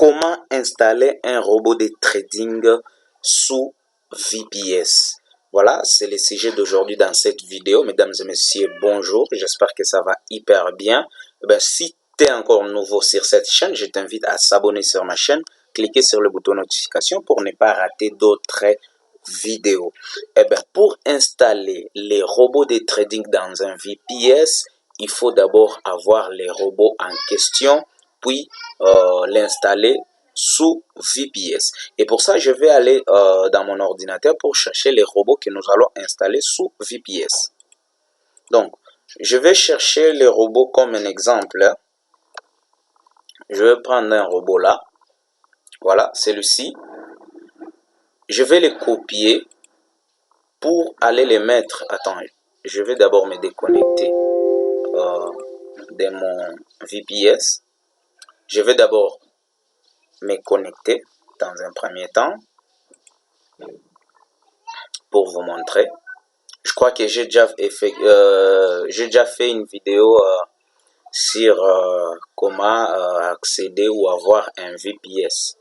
Comment installer un robot de trading sous VPS? Voilà, c'est le sujet d'aujourd'hui dans cette vidéo. Mesdames et messieurs, bonjour. J'espère que ça va hyper bien. Si tu es encore nouveau sur cette chaîne, je t'invite à s'abonner sur ma chaîne. Cliquez sur le bouton notification pour ne pas rater d'autres vidéos. Pour installer les robots de trading dans un VPS, il faut d'abord avoir les robots en question, puis l'installer sous VPS. Et pour ça, je vais aller dans mon ordinateur pour chercher les robots que nous allons installer sous VPS. Donc, je vais chercher les robots comme un exemple. Je vais prendre un robot là. Voilà, celui-ci. Je vais les copier pour aller les mettre. Attends, je vais d'abord me déconnecter de mon VPS. Je vais d'abord me connecter dans un premier temps pour vous montrer. Je crois que j'ai déjà fait une vidéo sur comment accéder ou avoir un VPS.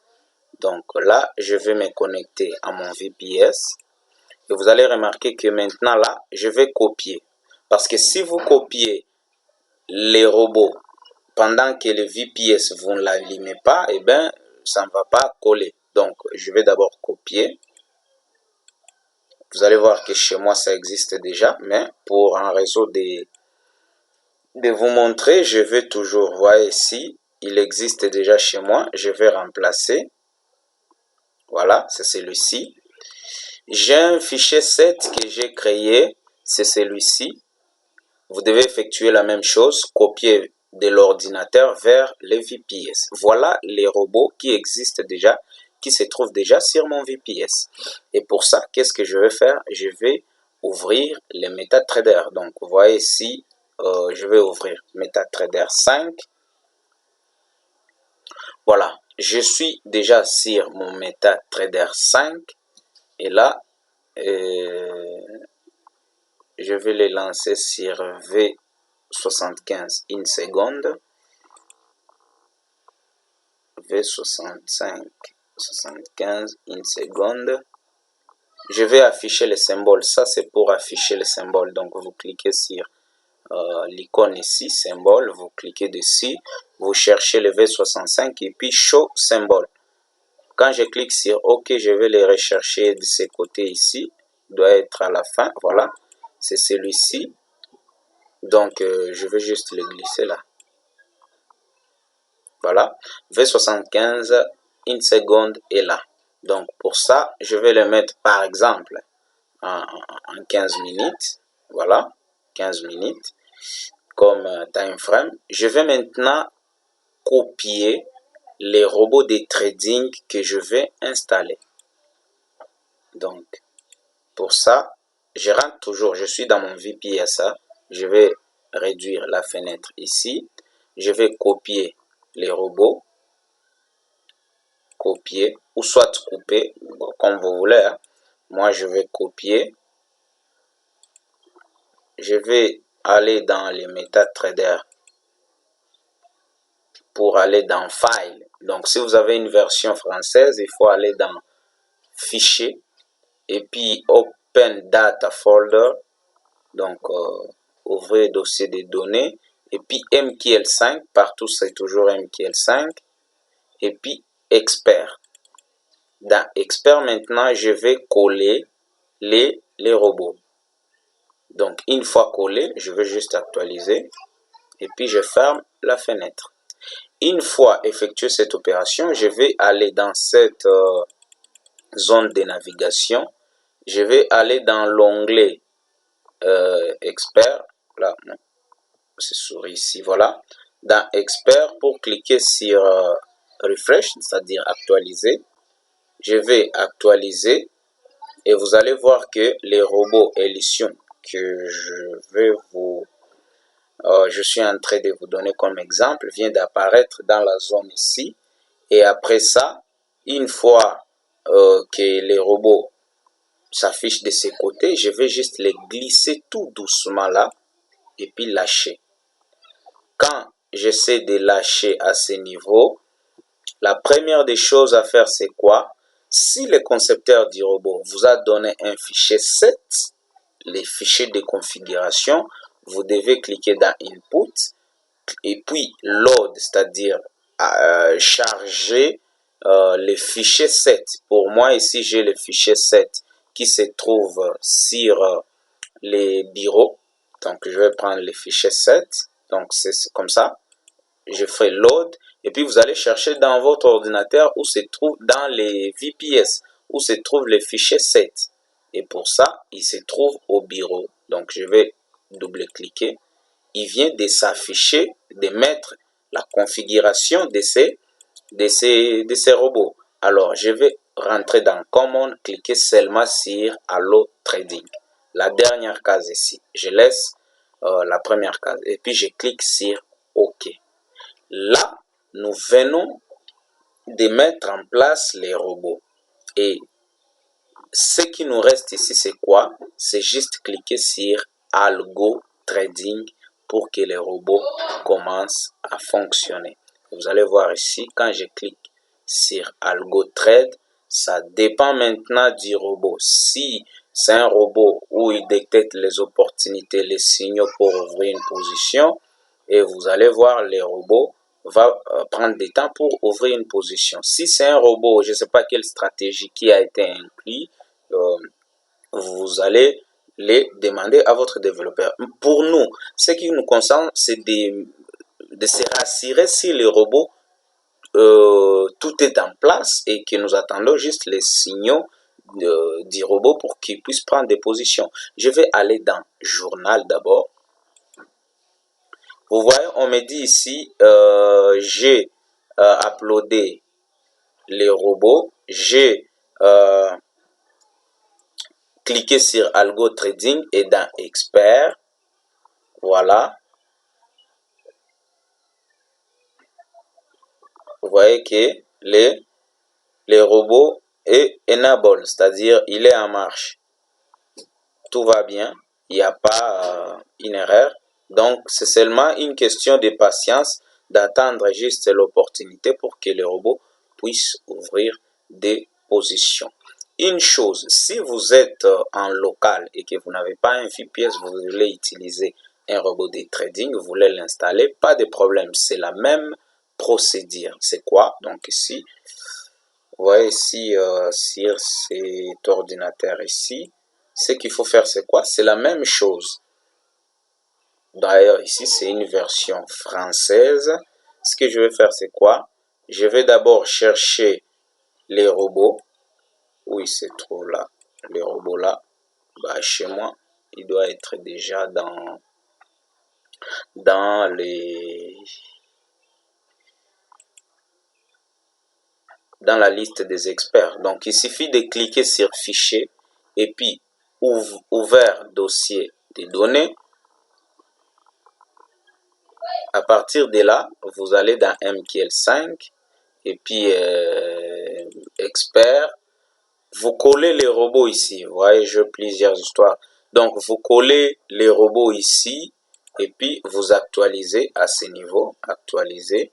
Donc là, je vais me connecter à mon VPS et vous allez remarquer que maintenant là, je vais copier. Parce que si vous copiez les robots pendant que le VPS vous ne l'allumez pas, eh bien, ça ne va pas coller. Donc, je vais d'abord copier. Vous allez voir que chez moi, ça existe déjà, mais pour un réseau de vous montrer, je vais toujours, voir ici, il existe déjà chez moi. Je vais remplacer. Voilà, c'est celui-ci. J'ai un fichier 7 que j'ai créé, c'est celui-ci. Vous devez effectuer la même chose, copier de l'ordinateur vers le VPS. Voilà les robots qui existent déjà, qui se trouvent déjà sur mon VPS. Et pour ça, qu'est-ce que je vais faire? Je vais ouvrir les MetaTrader. Donc, vous voyez ici, je vais ouvrir MetaTrader 5. Voilà, je suis déjà sur mon MetaTrader 5. Et là, je vais les lancer sur V75 une seconde. V65 75 une seconde. Je vais afficher le symbole. Ça, c'est pour afficher le symbole. Donc, vous cliquez sur l'icône ici, symbole. Vous cliquez dessus. Vous cherchez le V65 et puis Show Symbole. Quand je clique sur OK, je vais les rechercher de ce côté ici. Il doit être à la fin. Voilà. C'est celui-ci. Donc, je vais juste le glisser là. Voilà. V75, une seconde est là. Donc, pour ça, je vais le mettre, par exemple, en 15 minutes. Voilà. 15 minutes comme time frame. Je vais maintenant copier les robots de trading que je vais installer. Donc, pour ça, je rentre toujours. Je suis dans mon VPS. Je vais réduire la fenêtre ici. Je vais copier les robots, copier ou soit couper, comme vous voulez. Moi, je vais copier. Je vais aller dans les MetaTrader pour aller dans File. Donc, si vous avez une version française, il faut aller dans Fichier et puis Open Data Folder. Donc, ouvrez dossier des données et puis MQL5. Partout, c'est toujours MQL5. Et puis Expert. Dans Expert, maintenant, je vais coller les robots. Donc, une fois collé, je vais juste actualiser. Et puis, je ferme la fenêtre. Une fois effectué cette opération, je vais aller dans cette zone de navigation. Je vais aller dans l'onglet Expert. Là, c'est souris ici, voilà. Dans Expert, pour cliquer sur Refresh, c'est-à-dire actualiser. Je vais actualiser et vous allez voir que les robots Elysium que je suis en train de vous donner comme exemple vient d'apparaître dans la zone ici. Et après ça, une fois que les robots s'affichent de ces côtés, je vais juste les glisser tout doucement là et puis lâcher. Quand j'essaie de lâcher à ce niveau, La première des choses à faire, c'est quoi? Si le concepteur du robot vous a donné un fichier set, les fichiers de configuration, vous devez cliquer dans Input et puis Load, c'est-à-dire charger les fichiers set. Pour moi, ici, j'ai le fichier set qui se trouve sur les bureaux. Donc, je vais prendre les fichiers set. Donc, c'est comme ça. Je fais Load. Et puis, vous allez chercher dans votre ordinateur où se trouve, dans les VPS, où se trouve les fichiers set. Et pour ça, il se trouve au bureau. Donc, je vais double-cliquer. Il vient de s'afficher, de mettre la configuration de ces robots. Alors, je vais rentrer dans Common, cliquer seulement sur Allo Trading. La dernière case ici. Je laisse la première case. Et puis, je clique sur OK. Là, nous venons de mettre en place les robots. Et ce qui nous reste ici, c'est quoi? C'est juste cliquer sur Algo Trading pour que les robots commencent à fonctionner. Vous allez voir ici, quand je clique sur Algo Trade, ça dépend maintenant du robot. Si c'est un robot où il détecte les opportunités, les signaux pour ouvrir une position, et vous allez voir les robots va prendre du temps pour ouvrir une position. Si c'est un robot, je ne sais pas quelle stratégie qui a été inclus, vous allez les demander à votre développeur. Pour nous, ce qui nous concerne, c'est de se rassurer si le robot, tout est en place et que nous attendons juste les signaux du robot pour qu'il puisse prendre des positions. Je vais aller dans Journal d'abord. Vous voyez, on me dit ici, j'ai uploadé les robots, j'ai cliqué sur Algo Trading et dans Expert, voilà. Vous voyez que les robots est enable, c'est-à-dire il est en marche. Tout va bien, il n'y a pas une erreur. Donc, c'est seulement une question de patience, d'attendre juste l'opportunité pour que le robot puisse ouvrir des positions. Une chose, si vous êtes en local et que vous n'avez pas un VPS, vous voulez utiliser un robot de trading, vous voulez l'installer, pas de problème, c'est la même procédure. C'est quoi? Donc ici, vous voyez ici sur cet ordinateur ici, ce qu'il faut faire c'est quoi? C'est la même chose. D'ailleurs ici c'est une version française. Ce que je vais faire c'est quoi? Je vais d'abord chercher les robots. Où il se trouve là? Les robots là. Bah, chez moi, il doit être déjà dans la liste des experts. Donc il suffit de cliquer sur fichier et puis ouvert dossier des données. À partir de là, vous allez dans MQL5 et puis expert. Vous collez les robots ici. Vous voyez, j'ai plusieurs histoires. Donc vous collez les robots ici et puis vous actualisez à ce niveau. Actualiser.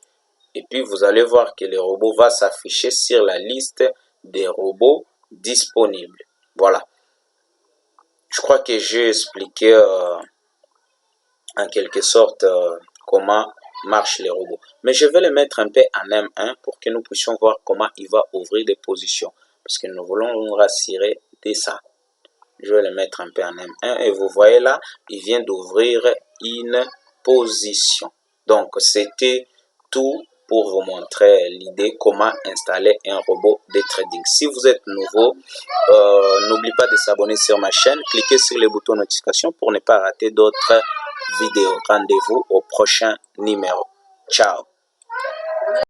Et puis vous allez voir que le robot va s'afficher sur la liste des robots disponibles. Voilà. Je crois que j'ai expliqué en quelque sorte comment marchent les robots. Mais je vais les mettre un peu en M1 pour que nous puissions voir comment il va ouvrir des positions. Parce que nous voulons nous rassurer de ça. Je vais les mettre un peu en M1 et vous voyez là, il vient d'ouvrir une position. Donc c'était tout pour vous montrer l'idée comment installer un robot de trading. Si vous êtes nouveau, n'oubliez pas de s'abonner sur ma chaîne, cliquez sur le bouton notification pour ne pas rater d'autres vidéos. Rendez-vous au prochain numéro. Ciao.